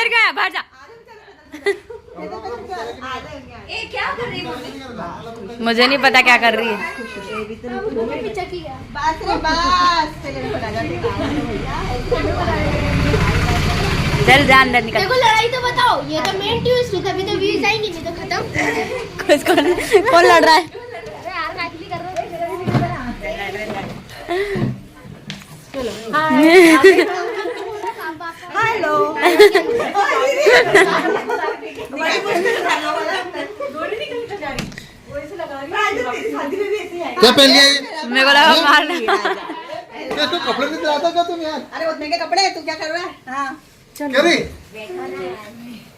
अंदर क्या है, बाहर जा। क्या कर रही है? मुझे नहीं पता क्या कर रही है। चल जा अंदर निकल। देखो लड़ाई तो बताओ, ये तो मेन ट्विस्ट है, तभी तो व्यूज आएंगे, नहीं तो खत्म। कौन लड़ रहा है? अरे यार काटली कर रहे हेलो। क्या पहन लिया ये? मेरे को लगा मारना। क्या इसको कपड़े नहीं दिलाता क्या तुम यार? अरे वो महंगे कपड़े हैं, तू क्या कर रहा है? हाँ क्या रे?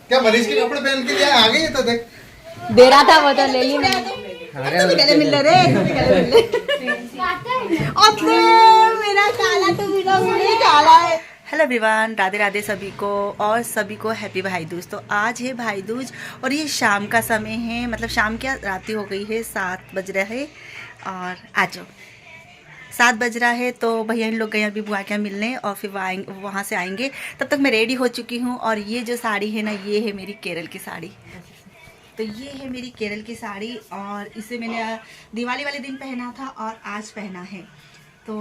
क्या मनीष के कपड़े पहन के लिए आ गई है? तो देख दे रहा था वो तो ले ली मैंने। तू भी गले मिल रहे, तू भी गले मिल रहे। और मेरा काला तो मेरा मुझे काला है। हेलो एवरीवन, राधे राधे सभी को, और सभी को हैप्पी भाई दूज। तो आज है भाई दूज और ये शाम का समय है, मतलब शाम क्या रात हो गई है, 7 बज रहा है। और आ जाओ, 7 बज रहा है। तो भैया इन लोग गए अभी बुआ क्या मिलने, और फिर वहाँ से आएंगे। तब तक मैं रेडी हो चुकी हूँ। और ये जो साड़ी है ना, ये है मेरी केरल की साड़ी। तो ये है मेरी केरल की साड़ी, और इसे मैंने दिवाली वाले दिन पहना था और आज पहना है। तो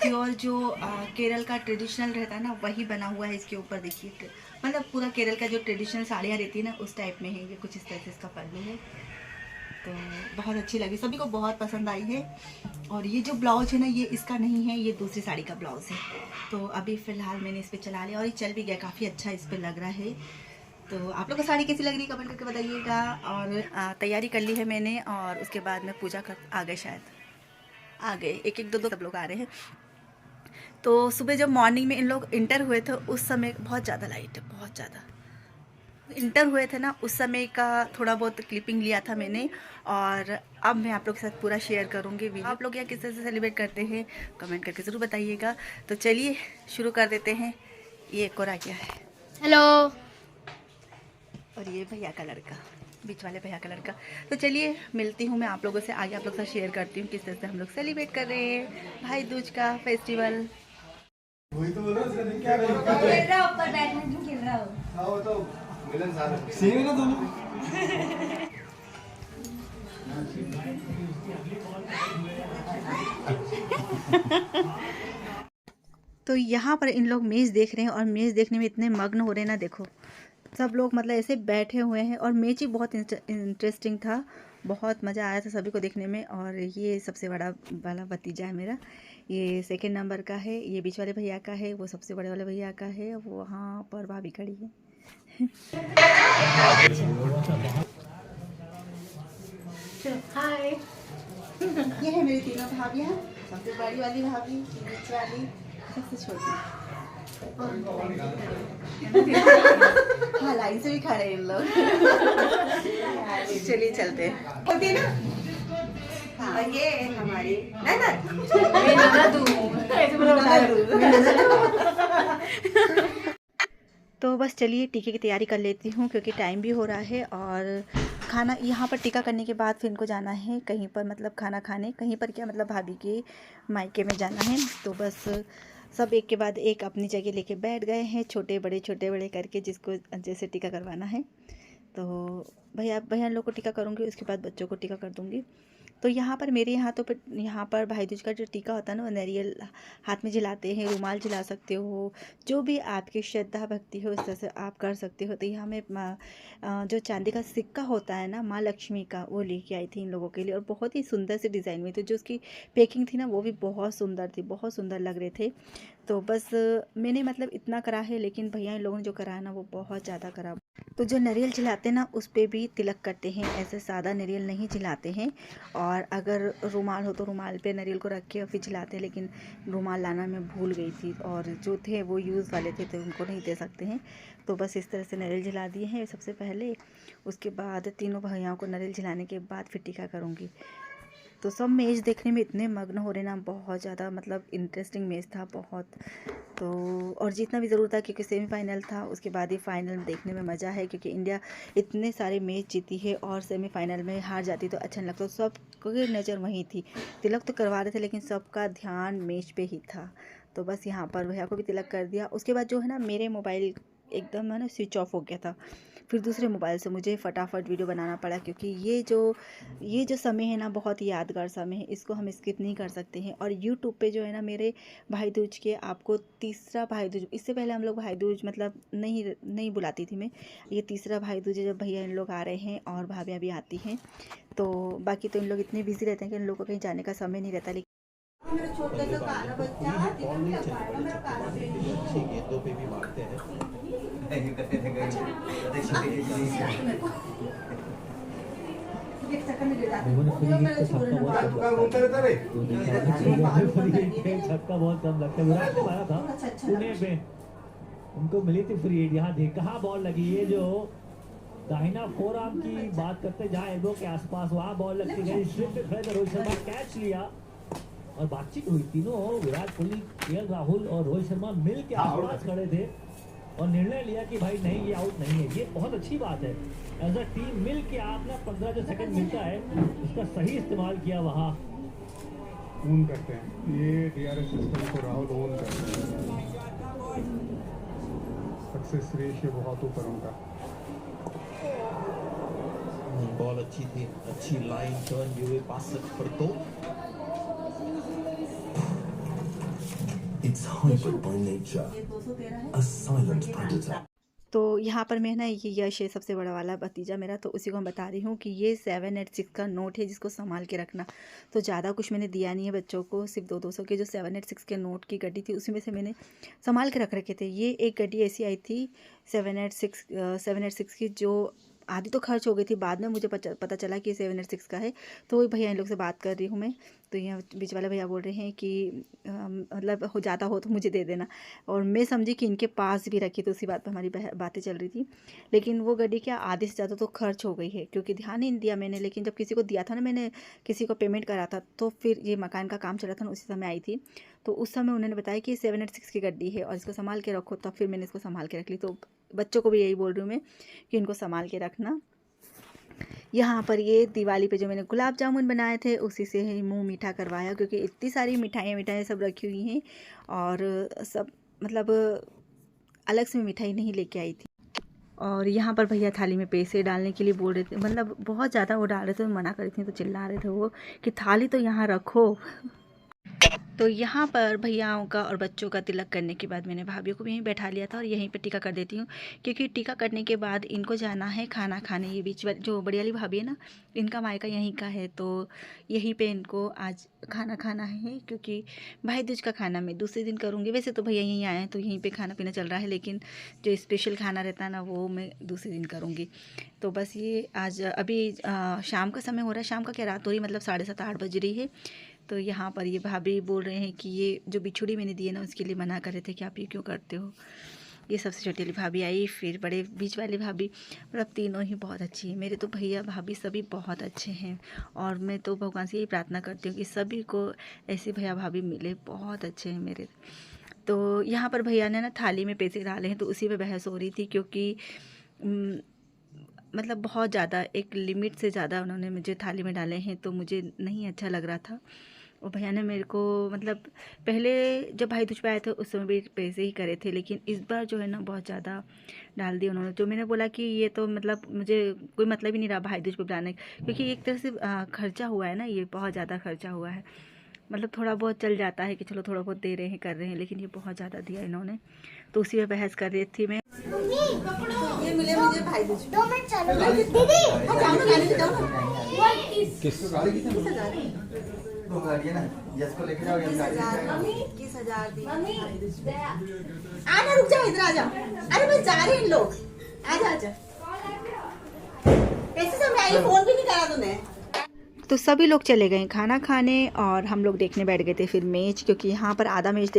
प्योर जो केरल का ट्रेडिशनल रहता है ना, वही बना हुआ है इसके ऊपर। देखिए, मतलब पूरा केरल का जो ट्रेडिशनल साड़ियाँ रहती है ना, उस टाइप में है ये। कुछ इस तरह से इसका पल्लू है। तो बहुत अच्छी लगी, सभी को बहुत पसंद आई है। और ये जो ब्लाउज है ना, ये इसका नहीं है, ये दूसरी साड़ी का ब्लाउज है। तो अभी फ़िलहाल मैंने इस पर चला लिया और ये चल भी गया, काफ़ी अच्छा इस पर लग रहा है। तो आप लोग को साड़ी कैसी लग रही है कमेंट करके बताइएगा। और तैयारी कर ली है मैंने, और उसके बाद में पूजा कर आ गए, शायद आ गए, एक एक दो दो सब लोग आ रहे हैं। तो सुबह जब मॉर्निंग में इन लोग इंटर हुए थे, उस समय बहुत ज़्यादा लाइट है, बहुत ज़्यादा इंटर हुए थे ना, उस समय का थोड़ा बहुत क्लिपिंग लिया था मैंने। और अब मैं आप लोग के साथ पूरा शेयर करूँगी वीडियो। आप लोग यहाँ किस तरह से सेलिब्रेट करते हैं कमेंट करके ज़रूर बताइएगा। तो चलिए शुरू कर देते हैं। ये एक और आ गया है, हेलो। और ये भैया का लड़का, बीच वाले भैया का लड़का। तो चलिए मिलती हूँ मैं आप लोगों से आगे, आप लोग से शेयर करती हूँ किस तरह से हम लोग सेलिब्रेट कर रहे हैं भाई दूज का फेस्टिवल। वही तो बोल रहा हूँ, इसका क्या रहेगा? खेल रहा हो, ऊपर बैडमिंटन खेल रहा हो। हाँ वो तो मिलन साहब सेम है ना दोनों। तो यहाँ पर इन लोग मैच देख रहे हैं, और मैच देखने में इतने मग्न हो रहे हैं ना, देखो सब लोग मतलब ऐसे बैठे हुए हैं। और मैच ही बहुत इंटरेस्टिंग था, बहुत मज़ा आया था सभी को देखने में। और ये सबसे बड़ा वाला भतीजा है मेरा, ये सेकंड नंबर का है, ये बीच वाले भैया का है, वो सबसे बड़े वाले भैया का है, वो वहाँ पर भाभी खड़ी है। हाय। ये है मेरी तीनों भाभियाँ, सबसे बड़ी वाली भाभी, बीच वाली, सबसे छोटी। हाँ लाइन से भी खड़े हैं इन लोग। चलिए चलते हैं। होती है ना। हाँ ये हमारी तो बस चलिए टीके की तैयारी कर लेती हूँ, क्योंकि टाइम भी हो रहा है। और खाना यहाँ पर टीका करने के बाद फिर इनको जाना है कहीं पर, मतलब खाना खाने। कहीं पर क्या, मतलब भाभी के मायके में जाना है। तो बस सब एक के बाद एक अपनी जगह लेके बैठ गए हैं, छोटे बड़े करके, जिसको जैसे टीका करवाना है। तो भैया लोग को टीका करूँगी, उसके बाद बच्चों को टीका कर दूँगी। तो यहाँ पर मेरे यहाँ तो यहाँ पर भाई दूज का जो टीका होता है ना, वो नारियल हाथ में जलाते हैं, रुमाल जला सकते हो, जो भी आपकी श्रद्धा भक्ति हो उस तरह से आप कर सकते हो। तो यहाँ में जो चांदी का सिक्का होता है ना माँ लक्ष्मी का, वो लेके आई थी इन लोगों के लिए, और बहुत ही सुंदर सी डिज़ाइन में थी। जो उसकी पैकिंग थी ना, वो भी बहुत सुंदर थी, बहुत सुंदर लग रहे थे। तो बस मैंने मतलब इतना करा है, लेकिन भैया इन लोगों ने जो करा है ना, वो बहुत ज़्यादा करा। तो जो नारियल जलाते हैं ना, उस पर भी तिलक करते हैं, ऐसे सादा नारियल नहीं जलाते हैं। और अगर रुमाल हो तो रुमाल पे नारियल को रख के और फिर जलाते हैं, लेकिन रुमाल लाना मैं भूल गई थी, और जो थे वो यूज़ वाले थे, तो उनको नहीं दे सकते हैं। तो बस इस तरह से नारियल जला दिए हैं सबसे पहले। उसके बाद तीनों भैयाओं को नारियल जलाने के बाद फिर टीका करूँगी। तो सब मैच देखने में इतने मग्न हो रहे ना, बहुत ज़्यादा मतलब इंटरेस्टिंग मैच था बहुत। तो और जीतना भी ज़रूर था, क्योंकि सेमीफाइनल था, उसके बाद ही फाइनल देखने में मज़ा है। क्योंकि इंडिया इतने सारे मैच जीती है, और सेमीफाइनल में हार जाती तो अच्छा नहीं लगता। सबकी नज़र वहीं थी, तिलक तो करवा रहे थे, लेकिन सबका ध्यान मैच पे ही था। तो बस यहाँ पर भैया को भी तिलक कर दिया। उसके बाद जो है ना मेरे मोबाइल एकदम है ना स्विच ऑफ हो गया था। फिर दूसरे मोबाइल से मुझे फटाफट वीडियो बनाना पड़ा, क्योंकि ये जो समय है ना बहुत यादगार समय है, इसको हम स्किप नहीं कर सकते हैं। और यूट्यूब पे जो है ना मेरे भाई दूज के आपको तीसरा भाई दूज, इससे पहले हम लोग भाई दूज मतलब नहीं बुलाती थी मैं, ये तीसरा भाई दूज है जब भैया इन लोग आ रहे हैं और भाभियाँ भी आती हैं। तो बाकी तो इन लोग इतने बिजी रहते हैं कि इन लोग को कहीं जाने का समय नहीं रहता। लेकिन मेरा छोटा सा काला बच्चा मेरा काला गेंदों पे भी मारते हैं। छक्का बहुत कम लगता है। विराट ने मारा था पुणे पे, उनको मिली थी फ्री हिट। यहाँ देख कहाँ बॉल लगी, ये जो दाहिना फोर आर्म की बात करते जहाँ एल्बो के आसपास वहाँ बॉल लगती गई। स्लिप पे खड़े थे रोहित शर्मा, कैच लिया और बातचीत हुई। तीनों विराट कोहली, केएल राहुल और रोहित शर्मा मिल के आसपास खड़े थे और निर्णय लिया कि भाई नहीं, ये आउट नहीं है। ये बहुत अच्छी बात है, एज अ टीम मिल के आपने 15 जो सेकंड मिलता है उसका सही इस्तेमाल किया। वहाँ ओन करते हैं ये डीआरएस सिस्टम को, राहुल ओन करते हैं। सक्सेस रेशियो बहुत ऊपर उनका। बॉल अच्छी थी, अच्छी लाइन टर्न हुए पास पर तो It's hybrid by nature, a silent predator. तो यहाँ पर मैं ना ये यश है सबसे बड़ा वाला भतीजा मेरा, तो उसी को मैं बता रही हूँ कि ये 786 का नोट है जिसको संभाल के रखना। तो ज़्यादा कुछ मैंने दिया नहीं है बच्चों को, सिर्फ 200 के जो 786 के नोट की गड्डी थी उसी में से मैंने संभाल के रख रखे थे। ये एक गड्डी ऐसी आई थी 786 की, जो आधी तो खर्च हो गई थी, बाद में मुझे पता चला कि 786 का है। तो वही भैया इन लोग से बात कर रही हूँ मैं, तो यहाँ बीच वाले भैया बोल रहे हैं कि मतलब हो जाता हो तो मुझे दे देना, और मैं समझी कि इनके पास भी रखी, तो उसी बात पर हमारी बातें चल रही थी। लेकिन वो गड्डी क्या आधे से ज़्यादा तो खर्च हो गई है, क्योंकि ध्यान नहीं दिया मैंने। लेकिन जब किसी को दिया था ना, मैंने किसी को पेमेंट करा था, तो फिर ये मकान का काम चल रहा था ना, उसी समय आई थी। तो उस समय उन्होंने बताया कि 786 की गड्डी है और इसको संभाल के रखो, तब फिर मैंने इसको संभाल के रख ली। तो बच्चों को भी यही बोल रही हूँ मैं कि इनको संभाल के रखना। यहाँ पर ये दिवाली पे जो मैंने गुलाब जामुन बनाए थे उसी से ही मुंह मीठा करवाया, क्योंकि इतनी सारी मिठाइयाँ सब रखी हुई हैं और सब मतलब अलग से मिठाई नहीं लेके आई थी। और यहाँ पर भैया थाली में पैसे डालने के लिए बोल रहे थे, मतलब बहुत ज़्यादा वो डाल रहे थे, मना कर रही थी, तो चिल्ला रहे थे वो कि थाली तो यहाँ रखो। तो यहाँ पर भैयाओं का और बच्चों का तिलक करने के बाद मैंने भाभियों को भी यहीं बैठा लिया था और यहीं पर टीका कर देती हूँ, क्योंकि टीका करने के बाद इनको जाना है खाना खाने। ये बीच जो बड़ी वाली भाभी है ना, इनका मायका यहीं का है, तो यहीं पे इनको आज खाना खाना है, क्योंकि भाई दूज का खाना मैं दूसरे दिन करूँगी। वैसे तो भैया यहीं आए हैं तो यहीं पे खाना पीना चल रहा है, लेकिन जो स्पेशल खाना रहता है ना वो मैं दूसरे दिन करूँगी। तो बस ये आज अभी शाम का समय हो रहा है, शाम का क्या रात हो रही, मतलब 7:30-8 बज रही है। तो यहाँ पर ये भाभी बोल रहे हैं कि ये जो बिछुड़ी मैंने दी है ना उसके लिए मना कर रहे थे कि आप ये क्यों करते हो। ये सबसे छोटी वाली भाभी आई, फिर बड़े बीच वाली भाभी, मतलब तीनों ही बहुत अच्छी है। मेरे तो भैया भाभी सभी बहुत अच्छे हैं और मैं तो भगवान से यही प्रार्थना करती हूँ कि सभी को ऐसे भैया भाभी मिले, बहुत अच्छे हैं मेरे। तो यहाँ पर भैया ने ना थाली में पैसे डाले हैं, तो उसी पर बहस हो रही थी, क्योंकि मतलब बहुत ज़्यादा एक लिमिट से ज़्यादा उन्होंने मुझे थाली में डाले हैं, तो मुझे नहीं अच्छा लग रहा था। और भैया ने मेरे को मतलब पहले जब भाई दूज पे आए थे उस समय भी पैसे ही करे थे, लेकिन इस बार जो है ना बहुत ज़्यादा डाल दिए उन्होंने। जो मैंने बोला कि ये तो मतलब मुझे कोई मतलब ही नहीं रहा भाई दूज पे बुलाने, क्योंकि एक तरह से खर्चा हुआ है ना, ये बहुत ज़्यादा खर्चा हुआ है। मतलब थोड़ा बहुत चल जाता है कि चलो थोड़ा बहुत दे रहे हैं कर रहे हैं, लेकिन ये बहुत ज़्यादा दिया इन्होंने, तो उसी में बहस कर रही थी मैं। ये मिले मुझे भाई दूज पे। 2 मिनट चलो दीदी, दो गाड़ी है ना, जिसको लेके जाओ, 21,000 दी भाई दूज पे। आना, रुक जाओ, इधर आ जाओ। अरे बस जा रहे हैं इन लोग, आजा आजा। ऐसे समय आई, फोन भी नहीं करा तूने। तो सभी लोग चले गए खाना खाने और हम लोग देखने बैठ गए थे फिर मैच, क्योंकि यहाँ पर आधा मैच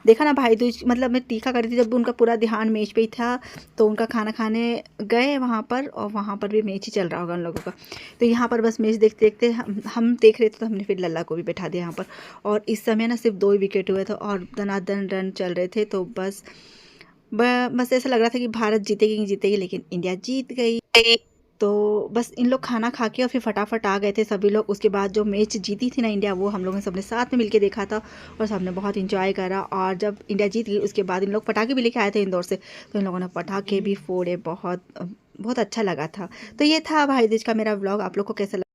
देखा ना भाई दूज, मतलब मैं टीका कर रही थी जब उनका पूरा ध्यान मैच पे ही था, तो उनका खाना खाने गए वहाँ पर, और वहाँ पर भी मैच ही चल रहा होगा उन लोगों का। तो यहाँ पर बस मैच देखते देखते हम देख रहे थे, तो हमने फिर लल्ला को भी बैठा दिया यहाँ पर। और इस समय ना सिर्फ 2 ही विकेट हुए थे और दनादन रन चल रहे थे, तो बस ऐसा लग रहा था कि भारत जीतेगी नहीं जीतेगी, लेकिन इंडिया जीत गई। तो बस इन लोग खाना खा के और फिर फटाफट आ गए थे सभी लोग। उसके बाद जो मैच जीती थी ना इंडिया, वो हम लोगों ने सबने साथ में मिलके देखा था और सबने बहुत इंजॉय करा। और जब इंडिया जीत गई उसके बाद इन लोग पटाखे भी लेके आए थे इंदौर से, तो इन लोगों ने पटाखे भी फोड़े, बहुत अच्छा लगा था। तो ये था भाई दूज का मेरा व्लॉग। आप लोग को कैसा लगा?